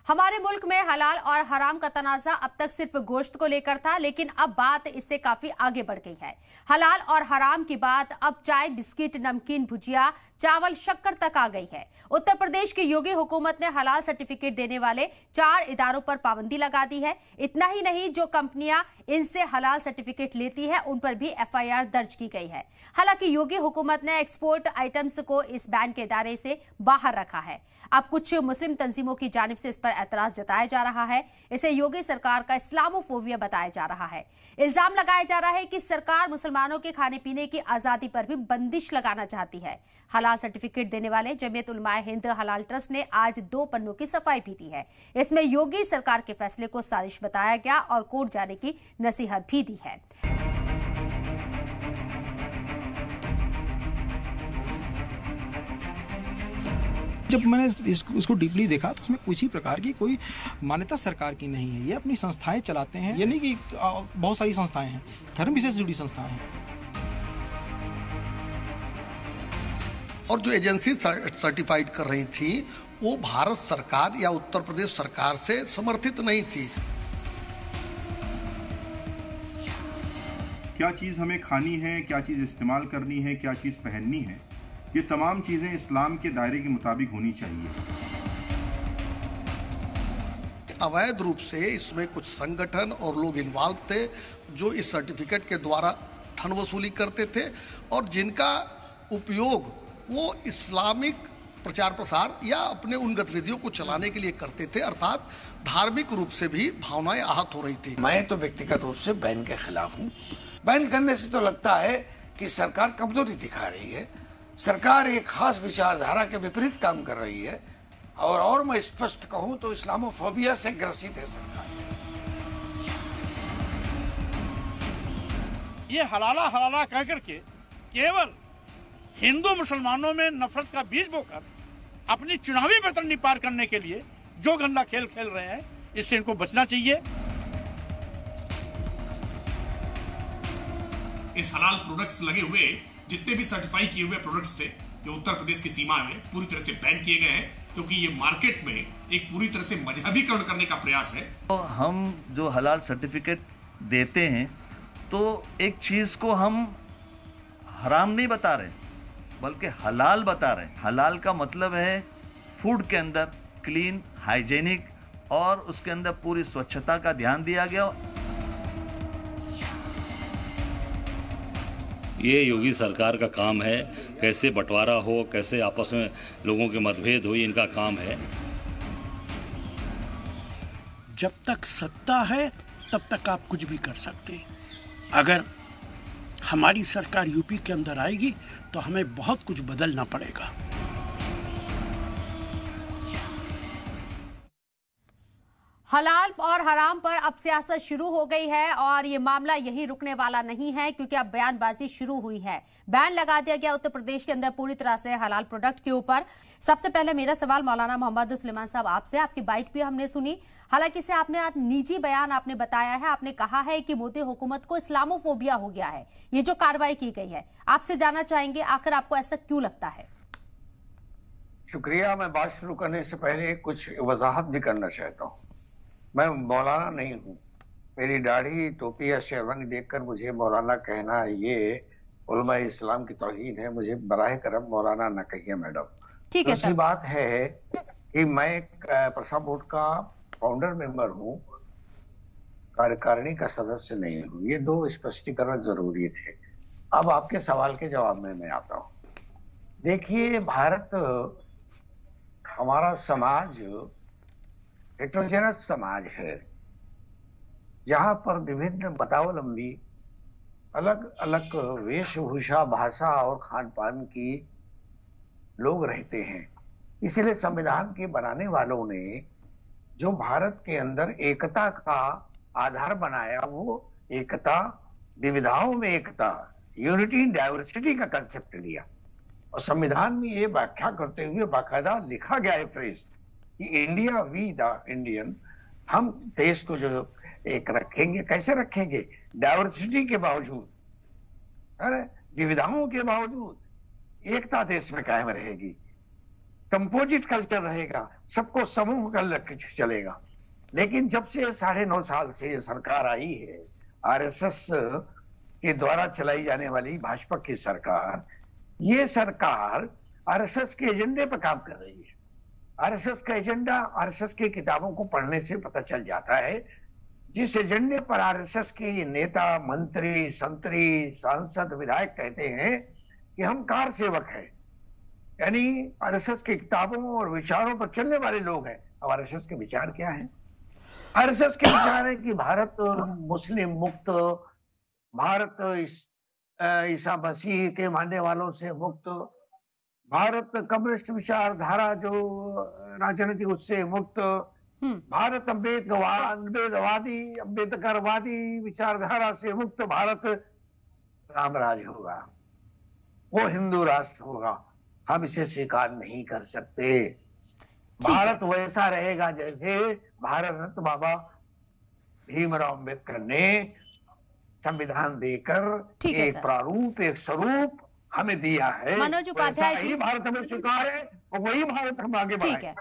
हमारे मुल्क में हलाल और हराम का तनाज़ा अब तक सिर्फ गोश्त को लेकर था, लेकिन अब बात इससे काफी आगे बढ़ गई है। हलाल और हराम की बात अब चाय, बिस्किट, नमकीन, भुजिया, चावल, शक्कर तक आ गई है। उत्तर प्रदेश की योगी हुकूमत ने हलाल सर्टिफिकेट देने वाले 4 इदारों पर पाबंदी लगा दी है। इतना ही नहीं, जो कंपनियां इनसे हलाल सर्टिफिकेट लेती है उन पर भी एफआईआर दर्ज की गई है। हालांकि योगी हुकूमत ने एक्सपोर्ट आइटम्स को इस बैन के दायरे से बाहर रखा है। अब कुछ मुस्लिम तंजीमों की जानिब से इस पर एतराज जताया जा रहा है। इसे योगी सरकार का इस्लामोफोबिया बताया जा रहा है। इल्जाम लगाया जा रहा है कि सरकार मुसलमानों के खाने पीने की आजादी पर भी बंदिश लगाना चाहती है। हलाल सर्टिफिकेट देने वाले जमीयत उलमाए हिंद हलाल ट्रस्ट ने आज 2 पन्नों की सफाई भी दी है। इसमें योगी सरकार के फैसले को साजिश बताया गया और कोर्ट जाने की नसीहत भी दी है। जब मैंने इसको डीपली देखा तो उसमें किसी प्रकार की कोई मान्यता सरकार की नहीं है। ये अपनी संस्थाएं चलाते हैं, ये नहीं कि बहुत सारी संस्थाएं हैं, धर्म विशेष से जुड़ी संस्थाएं हैं। और जो एजेंसी सर्टिफाइड कर रही थी वो भारत सरकार या उत्तर प्रदेश सरकार से समर्थित नहीं थी। क्या चीज़ हमें खानी है, क्या चीज़ इस्तेमाल करनी है, क्या चीज़ पहननी है, ये तमाम चीज़ें इस्लाम के दायरे के मुताबिक होनी चाहिए। अवैध रूप से इसमें कुछ संगठन और लोग इन्वॉल्व थे जो इस सर्टिफिकेट के द्वारा धन वसूली करते थे और जिनका उपयोग वो इस्लामिक प्रचार प्रसार या अपने उन गतिविधियों को चलाने के लिए करते थे, अर्थात धार्मिक रूप से भी भावनाएं आहत हो रही थी। मैं तो व्यक्तिगत रूप से बैन के खिलाफ हूँ। बैन करने से तो लगता है कि सरकार कमजोरी दिखा रही है, सरकार एक खास विचारधारा के विपरीत काम कर रही है और मैं स्पष्ट कहूं तो इस्लामोफोबिया से ग्रसित है सरकार। ये हलाला हलाला कह करके केवल हिंदू मुसलमानों में नफरत का बीज बोकर अपनी चुनावी बेतरनी पार करने के लिए जो गंदा खेल खेल रहे हैं, इससे इनको बचना चाहिए। इस हलाल प्रोडक्ट्स लगे हुए जितने भी सर्टिफाई किए हुए प्रोडक्ट्स थे ये उत्तर प्रदेश की सीमा में पूरी तरह से बैन किए गए हैं, क्योंकि ये मार्केट में एक पूरी तरह से मजहबीकरण करने का प्रयास है। तो हम जो हलाल सर्टिफिकेट देते हैं तो एक चीज को हम हराम नहीं बता रहे बल्कि हलाल बता रहे हैं। हलाल का मतलब है फूड के अंदर क्लीन, हाइजेनिक और उसके अंदर पूरी स्वच्छता का ध्यान दिया गया। ये योगी सरकार का काम है, कैसे बंटवारा हो, कैसे आपस में लोगों के मतभेद हो, इनका काम है। जब तक सत्ता है तब तक आप कुछ भी कर सकते हैं। अगर हमारी सरकार यूपी के अंदर आएगी तो हमें बहुत कुछ बदलना पड़ेगा। हलाल और हराम पर अब सियासत शुरू हो गई है और ये मामला यहीं रुकने वाला नहीं है, क्योंकि अब बयानबाजी शुरू हुई है। बैन लगा दिया गया उत्तर प्रदेश के अंदर पूरी तरह से हलाल प्रोडक्ट के ऊपर। सबसे पहले मेरा सवाल मौलाना मोहम्मद सुलेमान साहब आपसे, आपकी बाइट भी हमने सुनी, हालांकि इसे आपने निजी बयान आपने बताया है, आपने कहा है कि मोदी हुकूमत को इस्लामोफोबिया हो गया है ये जो कार्रवाई की गई है। आपसे जानना चाहेंगे आखिर आपको ऐसा क्यों लगता है? शुक्रिया। मैं बात शुरू करने से पहले कुछ वजाहत भी करना चाहता हूँ। मैं मौलाना नहीं हूँ, मेरी दाढ़ी, टोपी या शेरवानी देखकर मुझे मौलाना कहना ये उलमाए इस्लाम की तौहीन है। मुझे बराह करम मौलाना न कहिए मैडम। ठीक है। दूसरी बात है कि मैं प्रसा बोर्ड का फाउंडर मेंबर हूँ, कार्यकारिणी का सदस्य नहीं हूँ। ये 2 स्पष्टीकरण जरूरी थे। अब आपके सवाल के जवाब में मैं आता हूँ। देखिए, भारत हमारा समाज हेट्रोजेनस समाज है, यहाँ पर विभिन्न मतावलंबी अलग अलग वेशभूषा, भाषा और खान पान की लोग रहते हैं। इसलिए संविधान के बनाने वालों ने जो भारत के अंदर एकता का आधार बनाया, वो एकता विविधताओं में एकता, यूनिटी इन डाइवर्सिटी का कंसेप्ट लिया और संविधान में ये व्याख्या करते हुए बाकायदा लिखा गया है फ्रेज कि इंडिया वी द इंडियन, हम देश को जो एक रखेंगे, कैसे रखेंगे? डाइवर्सिटी के बावजूद, अरे विविधताओं के बावजूद एकता देश में कायम रहेगी। कंपोजिट कल्चर रहेगा, सबको समूह कर के चलेगा। लेकिन जब से 9.5 साल से ये सरकार आई है, आरएसएस के द्वारा चलाई जाने वाली भाजपा की सरकार, ये सरकार आरएसएस के एजेंडे पर काम कर रही है। आरएसएस का एजेंडा आरएसएस की किताबों को पढ़ने से पता चल जाता है। जिस एजेंडे पर आरएसएस के नेता, मंत्री, संतरी, सांसद, विधायक कहते हैं कि हम कार सेवक हैं, यानी आरएसएस की किताबों और विचारों पर चलने वाले लोग हैं। अब आरएसएस के विचार क्या हैं? आरएसएस के विचार है कि भारत मुस्लिम मुक्त, भारत ईसा मसीह के मानने वालों से मुक्त, भारत कम्युनिस्ट विचारधारा जो राजनीतिक उससे मुक्त, भारत अम्बेडकरवादी विचारधारा से मुक्त, भारत रामराज होगा, वो हिंदू राष्ट्र होगा। हम इसे स्वीकार नहीं कर सकते। भारत वैसा रहेगा जैसे भारत रत्न बाबा भीमराव अम्बेडकर ने संविधान देकर एक प्रारूप, एक स्वरूप हमें दिया है। मनोज उपाध्याय जी, भारत हमें स्वीकार है और वही भारत हम आगे बढ़ाएंगे।